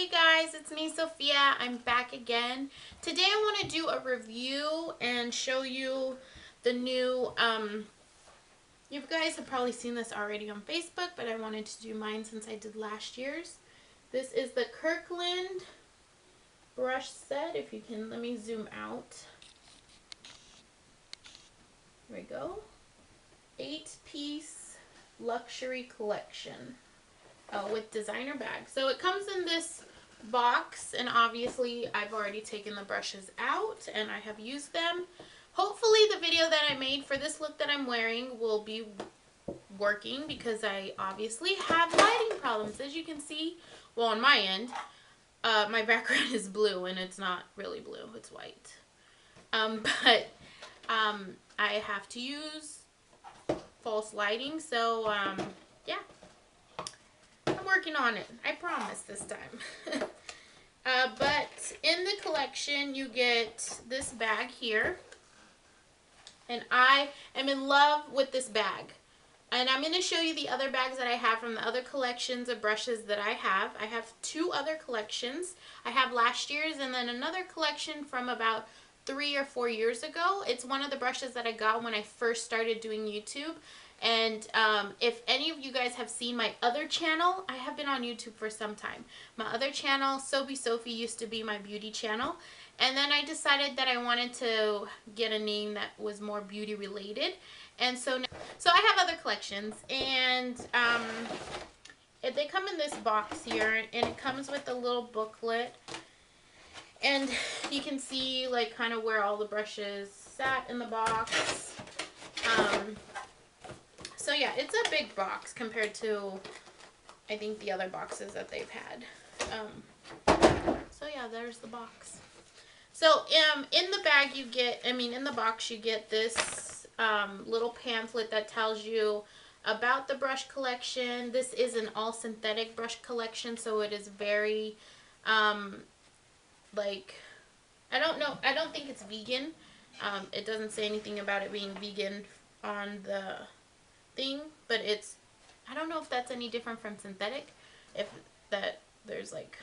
Hey guys, it's me, Sophia. I'm back again. Today I want to do a review and show you the new, you guys have probably seen this already on Facebook, but I wanted to do mine since I did last year's. This is the Kirkland brush set. If you can, let me zoom out. Here we go. 8-piece luxury collection. With designer bags. So it comes in this box, and obviously I've already taken the brushes out and I have used them. Hopefully the video that I made for this look that I'm wearing will be working, because I obviously have lighting problems. As you can see, well, on my end, my background is blue and it's not really blue, it's white. I have to use false lighting, so yeah. I'm working on it. I promise this time. But in the collection, you get this bag here. And I am in love with this bag. And I'm going to show you the other bags that I have from the other collections of brushes that I have. I have 2 other collections. I have last year's and then another collection from about 3 or 4 years ago. It's one of the brushes that I got when I first started doing YouTube. And if any of you guys have seen my other channel, I have been on YouTube for some time. My other channel, Soapy Sophie, used to be my beauty channel. And then I decided that I wanted to get a name that was more beauty related. And so I have other collections. And they come in this box here. And it comes with a little booklet. And you can see like kind of where all the brushes sat in the box. So yeah, it's a big box compared to, I think, the other boxes that they've had. So yeah, there's the box. So in the bag you get, in the box you get this little pamphlet that tells you about the brush collection. This is an all synthetic brush collection, so it is very, like, I don't think it's vegan. It doesn't say anything about it being vegan on the thing, but it's, I don't know if that's any different from synthetic, if that there's like,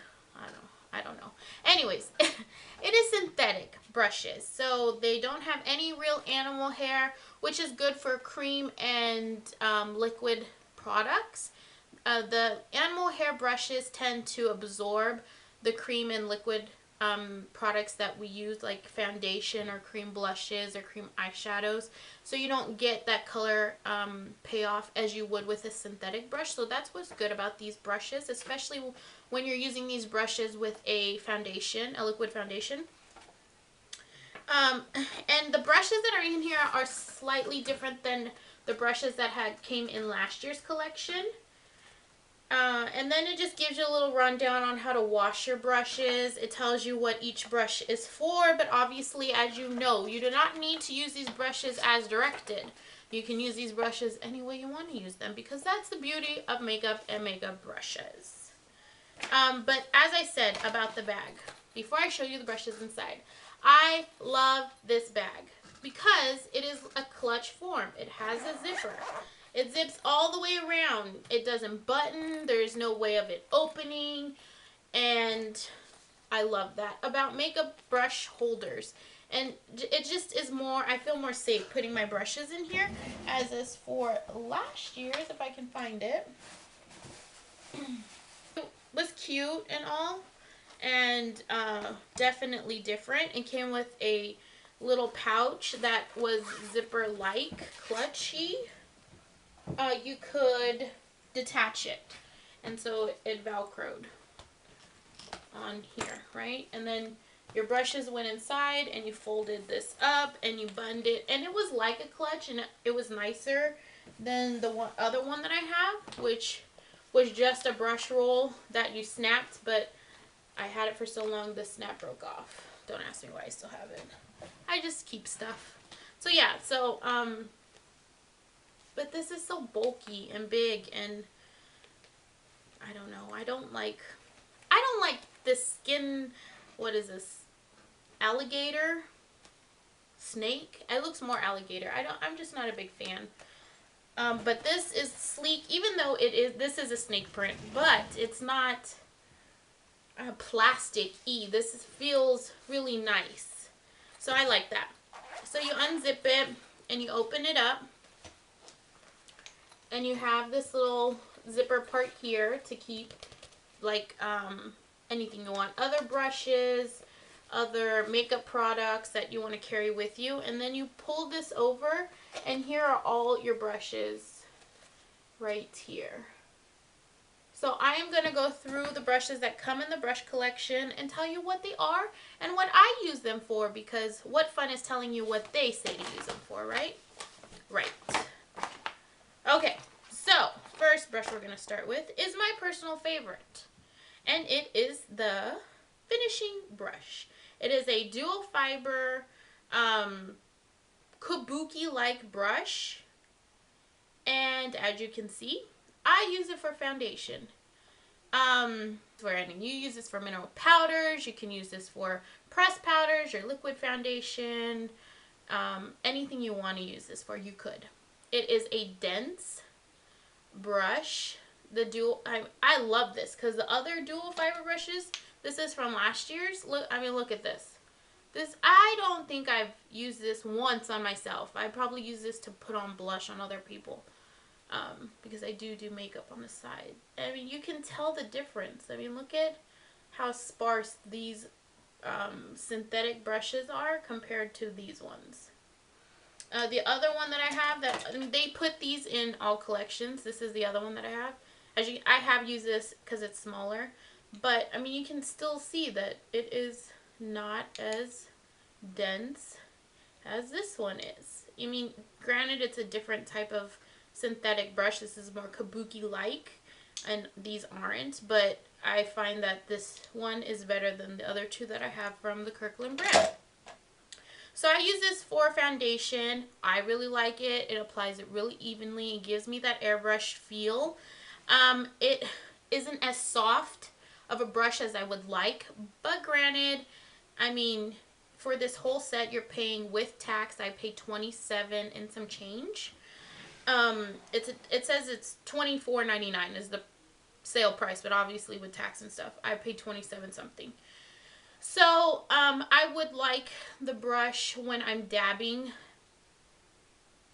I don't know. Anyways, it is synthetic brushes, so they don't have any real animal hair, which is good for cream and liquid products. The animal hair brushes tend to absorb the cream and liquid products that we use, like foundation or cream blushes or cream eyeshadows, so you don't get that color payoff as you would with a synthetic brush. So that's what's good about these brushes, especially when you're using these brushes with a foundation, a liquid foundation. And the brushes that are in here are slightly different than the brushes that came in last year's collection. And then it just gives you a little rundown on how to wash your brushes. It tells you what each brush is for, but obviously, as you know, you do not need to use these brushes as directed. You can use these brushes any way you want to use them, because that's the beauty of makeup and makeup brushes. But as I said about the bag, before I show you the brushes inside, I love this bag because it is a clutch form. It has a zipper. It zips all the way around. It doesn't button. There's no way of it opening. And I love that about makeup brush holders. And it just is more, I feel more safe putting my brushes in here. As is for last year's, if I can find it. It was cute and all. And definitely different. It came with a little pouch that was zipper-like, clutchy. You could detach it, and so it velcroed on here, right? And then your brushes went inside and you folded this up and you buttoned it, and it was like a clutch, and it was nicer than the other one that I have, which was just a brush roll that you snapped, but I had it for so long the snap broke off. Don't ask me why I still have it. I just keep stuff. So yeah, so but this is so bulky and big, and I don't know. I don't like this skin. What is this? Alligator? Snake? It looks more alligator. I'm just not a big fan. But this is sleek, even though this is a snake print, but it's not, plastic-y. This feels really nice. So I like that. So you unzip it and you open it up. And you have this little zipper part here to keep like anything you want. Other brushes, other makeup products that you want to carry with you. And then you pull this over and here are all your brushes right here. So I am going to go through the brushes that come in the brush collection and tell you what they are and what I use them for, because what fun is telling you what they say to use them for, right? Right. Okay, so first brush we're going to start with is my personal favorite, and it is the finishing brush. It is a dual fiber kabuki-like brush, and as you can see, I use it for foundation. You use this for mineral powders, you can use this for pressed powders, your liquid foundation, anything you want to use this for, you could. It is a dense brush. I love this because the other dual fiber brushes, this is from last year's. Look at this. I don't think I've used this once on myself. I probably use this to put on blush on other people. Because I do makeup on the side. I mean, you can tell the difference. I mean, look at how sparse these synthetic brushes are compared to these ones. The other one that I have, they put these in all collections. This is the other one that I have. I have used this because it's smaller. But, I mean, you can still see that it is not as dense as this one is. I mean, granted, it's a different type of synthetic brush. This is more kabuki-like, and these aren't, but I find that this one is better than the other two that I have from the Kirkland brand. So I use this for foundation. I really like it. It applies it really evenly. It gives me that airbrush feel. It isn't as soft of a brush as I would like, but granted, I mean, for this whole set, you're paying with tax. I paid $27 and some change. It says it's $24.99 is the sale price, but obviously with tax and stuff, I paid $27 something. So, I would like the brush when I'm dabbing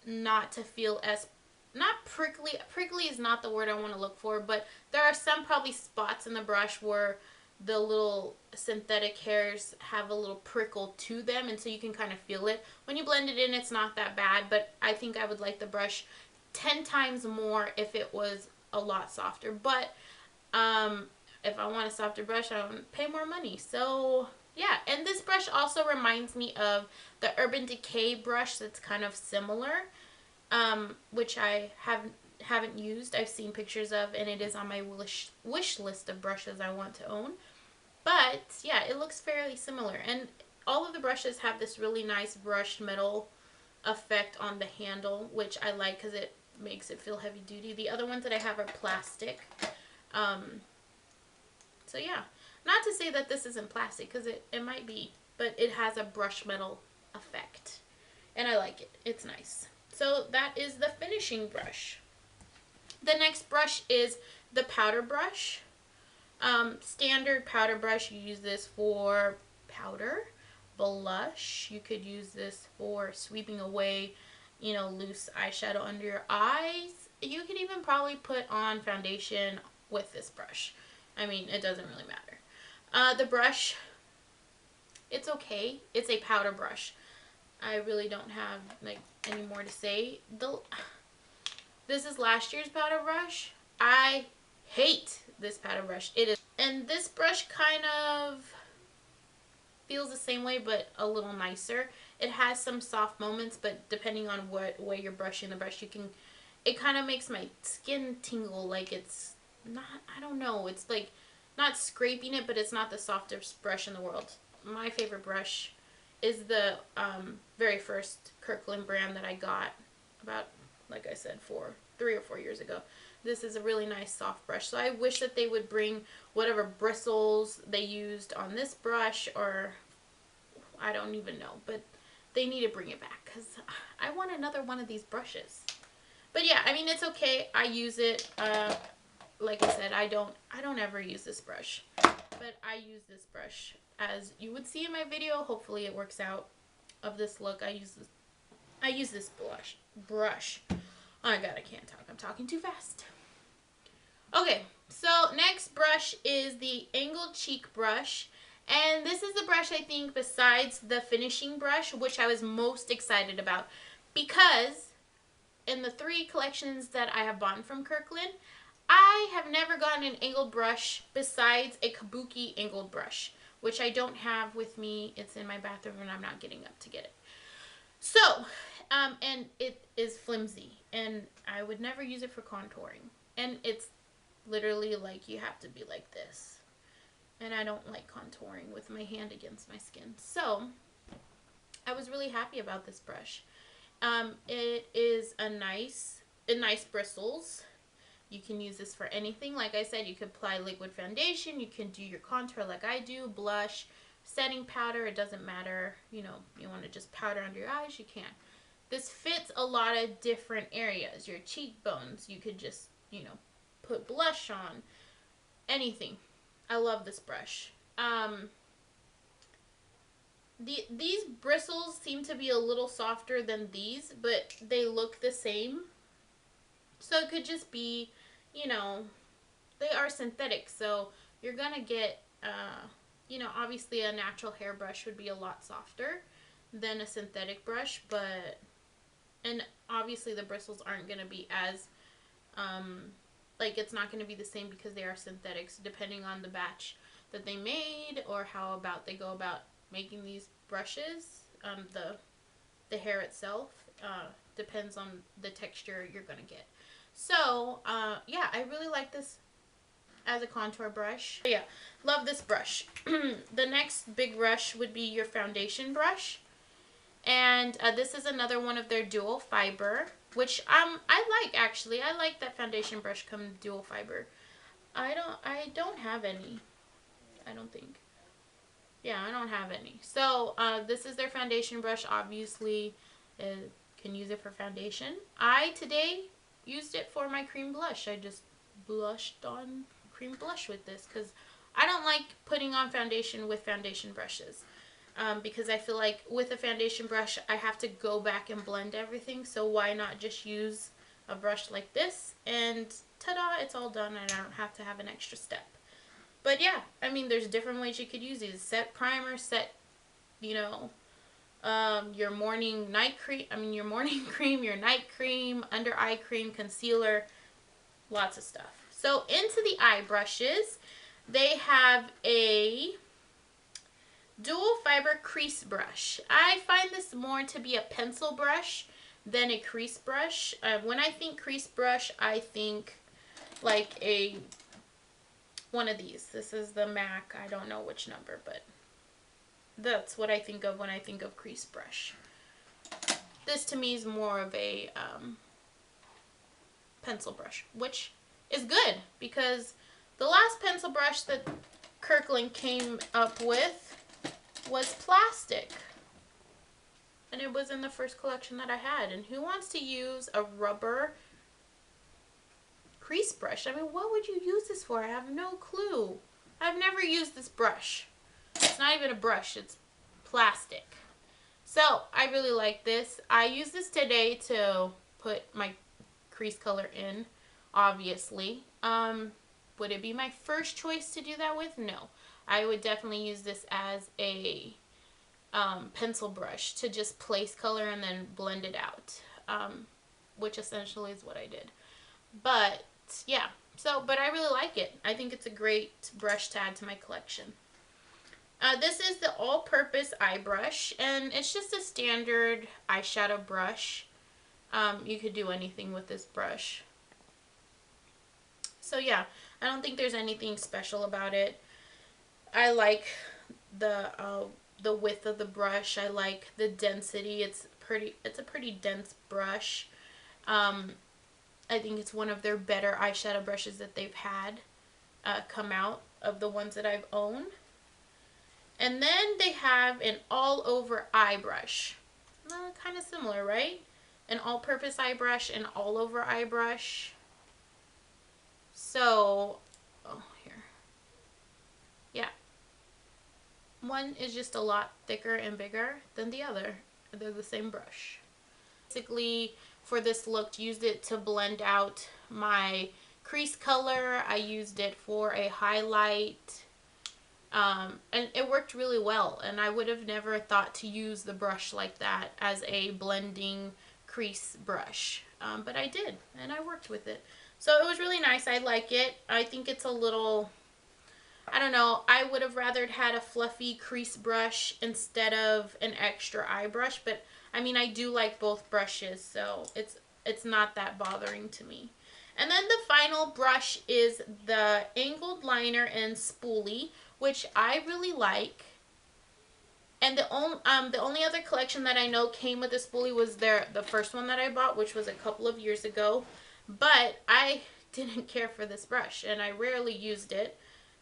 not to feel as, not prickly. Prickly is not the word I want to look for, but there are some probably spots in the brush where the little synthetic hairs have a little prickle to them, and so you can kind of feel it. When you blend it in, it's not that bad, but I think I would like the brush 10 times more if it was a lot softer. But if I want a softer brush, I don't pay more money. So yeah, and this brush also reminds me of the Urban Decay brush that's kind of similar, which I haven't used. I've seen pictures of, and it is on my wish list of brushes I want to own. But yeah, it looks fairly similar, and all of the brushes have this really nice brushed metal effect on the handle, which I like because it makes it feel heavy duty. The other ones that I have are plastic. So yeah, not to say that this isn't plastic, because it might be, but it has a brush metal effect, and I like it. It's nice. So that is the finishing brush. The next brush is the powder brush. Standard powder brush. You use this for powder, blush. You could use this for sweeping away, you know, loose eyeshadow under your eyes. You could even probably put on foundation with this brush. I mean, it doesn't really matter. The brush, it's okay. It's a powder brush. I really don't have like any more to say. This is last year's powder brush. I hate this powder brush. And this brush kind of feels the same way, but a little nicer. It has some soft moments, but depending on what way you're brushing the brush, it kind of makes my skin tingle. Like it's not, I don't know, it's like not scraping it, but it's not the softest brush in the world. My favorite brush is the very first Kirkland brand that I got about, like I said, 3 or 4 years ago. This is a really nice soft brush. So I wish that they would bring whatever bristles they used on this brush, or I don't even know, but they need to bring it back because I want another one of these brushes. But yeah, I mean, it's okay. I use it. Like I said, I don't ever use this brush. but I use this brush as you would see in my video. Hopefully it works out of this look. I use this brush. Oh my god, I can't talk. I'm talking too fast. Okay, so next brush is the angled cheek brush. And this is the brush, I think, besides the finishing brush, which I was most excited about. Because in the 3 collections that I have bought from Kirkland, I have never gotten an angled brush besides a kabuki angled brush, which I don't have with me. It's in my bathroom and I'm not getting up to get it. So, and it is flimsy, and I would never use it for contouring. And it's literally like you have to be like this. And I don't like contouring with my hand against my skin. So, I was really happy about this brush. It is a nice bristles. You can use this for anything. Like I said, you could apply liquid foundation. You can do your contour like I do, blush, setting powder. It doesn't matter. You know, you want to just powder under your eyes, you can. This fits a lot of different areas. Your cheekbones, you could just, you know, put blush on. Anything. I love this brush. These bristles seem to be a little softer than these, but they look the same. So it could just be, you know, they are synthetic, so you're gonna get, you know, obviously a natural hairbrush would be a lot softer than a synthetic brush, but, and obviously the bristles aren't gonna be as, like, it's not gonna be the same because they are synthetics, depending on the batch that they made or how about they go about making these brushes. The hair itself depends on the texture you're gonna get. So yeah, I really like this as a contour brush. Yeah, love this brush. The next big brush would be your foundation brush, and this is another one of their dual fiber, which I like. Actually, I like that foundation brush come dual fiber. I don't have any, I don't think. Yeah, I don't have any. So this is their foundation brush. Obviously, can use it for foundation. I today used it for my cream blush. I just blushed on cream blush with this because I don't like putting on foundation with foundation brushes, because I feel like with a foundation brush I have to go back and blend everything. So why not just use a brush like this and ta-da, it's all done and I don't have to have an extra step. But yeah, I mean, there's different ways you could use these. Set primer, set, you know, your morning cream, your night cream, under eye cream, concealer, lots of stuff. So into the eye brushes, they have a dual fiber crease brush. I find this more to be a pencil brush than a crease brush. When I think crease brush, I think like one of these. This is the MAC. I don't know which number, but that's what I think of when I think of crease brush. This to me is more of a pencil brush, which is good because the last pencil brush that Kirkland came up with was plastic. And it was in the first collection that I had. And who wants to use a rubber crease brush? I mean, what would you use this for? I have no clue. I've never used this brush. It's not even a brush, it's plastic. So I really like this. I use this today to put my crease color in, obviously. Would it be my first choice to do that with? No. I would definitely use this as a pencil brush to just place color and then blend it out, which essentially is what I did. But yeah, but I really like it. I think it's a great brush to add to my collection. This is the all-purpose eye brush, and it's just a standard eyeshadow brush. You could do anything with this brush. So yeah, I don't think there's anything special about it. I like the width of the brush. I like the density. It's a pretty dense brush. I think it's one of their better eyeshadow brushes that they've had come out of the ones that I've owned. And then they have an all-over eye brush. Kind of similar, right? An all-purpose eye brush, an all-over eye brush. So, oh, here. Yeah, one is just a lot thicker and bigger than the other. They're the same brush. Basically, for this look, used it to blend out my crease color. I used it for a highlight. And it worked really well, and I would have never thought to use the brush like that as a blending crease brush, but I did, and I worked with it. So it was really nice. I like it. I think it's a little, I don't know, I would have rather had a fluffy crease brush instead of an extra eye brush, but I mean, I do like both brushes, so it's not that bothering to me. And then the final brush is the angled liner and spoolie, which I really like. And the only other collection that I know came with the spoolie was the first one that I bought, which was a couple of years ago. But I didn't care for this brush, and I rarely used it.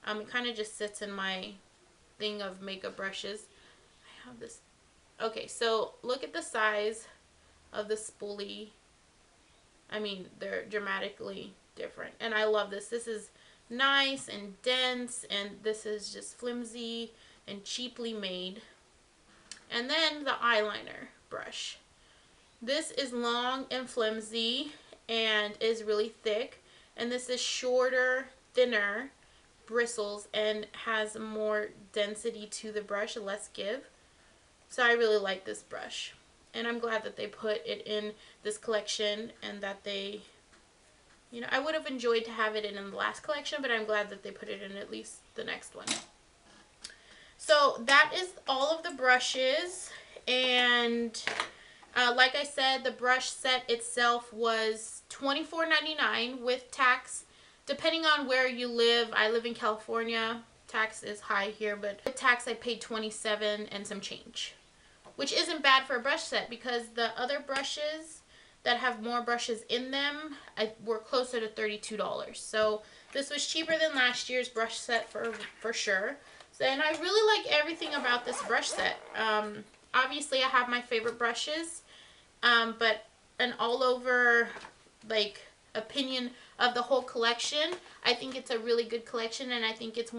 It kind of just sits in my thing of makeup brushes. I have this. Okay, so look at the size of the spoolie. I mean, they're dramatically different, and I love this. This is nice and dense, and this is just flimsy and cheaply made. And then the eyeliner brush. This is long and flimsy and is really thick, and this is shorter, thinner bristles and has more density to the brush, less give. So I really like this brush, and I'm glad that they put it in this collection, and that they, you know, I would have enjoyed to have it in the last collection, but I'm glad that they put it in at least the next one. So that is all of the brushes, and like I said, the brush set itself was $24.99 with tax. Depending on where you live, I live in California. Tax is high here, but with tax I paid $27 and some change, which isn't bad for a brush set, because the other brushes that have more brushes in them were closer to $32. So this was cheaper than last year's brush set for sure. So, and I really like everything about this brush set. Obviously I have my favorite brushes, but an all over like opinion of the whole collection, I think it's a really good collection, and I think it's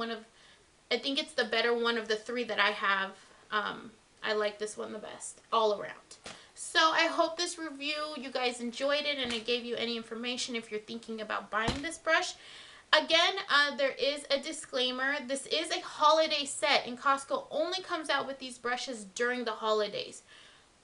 the better one of the three that I have. I like this one the best all around. So I hope this review, you guys enjoyed it, and it gave you any information if you're thinking about buying this brush. Again, there is a disclaimer. This is a holiday set, and Costco only comes out with these brushes during the holidays.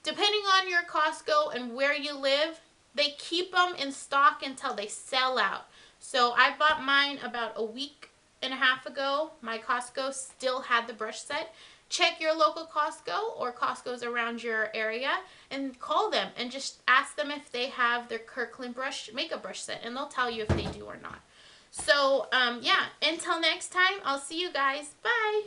Depending on your Costco and where you live, they keep them in stock until they sell out. So I bought mine about a week and a half ago. My Costco still had the brush set. Check your local Costco or Costco's around your area and call them and just ask them if they have their Kirkland makeup brush set, and they'll tell you if they do or not. So, yeah, until next time, I'll see you guys. Bye!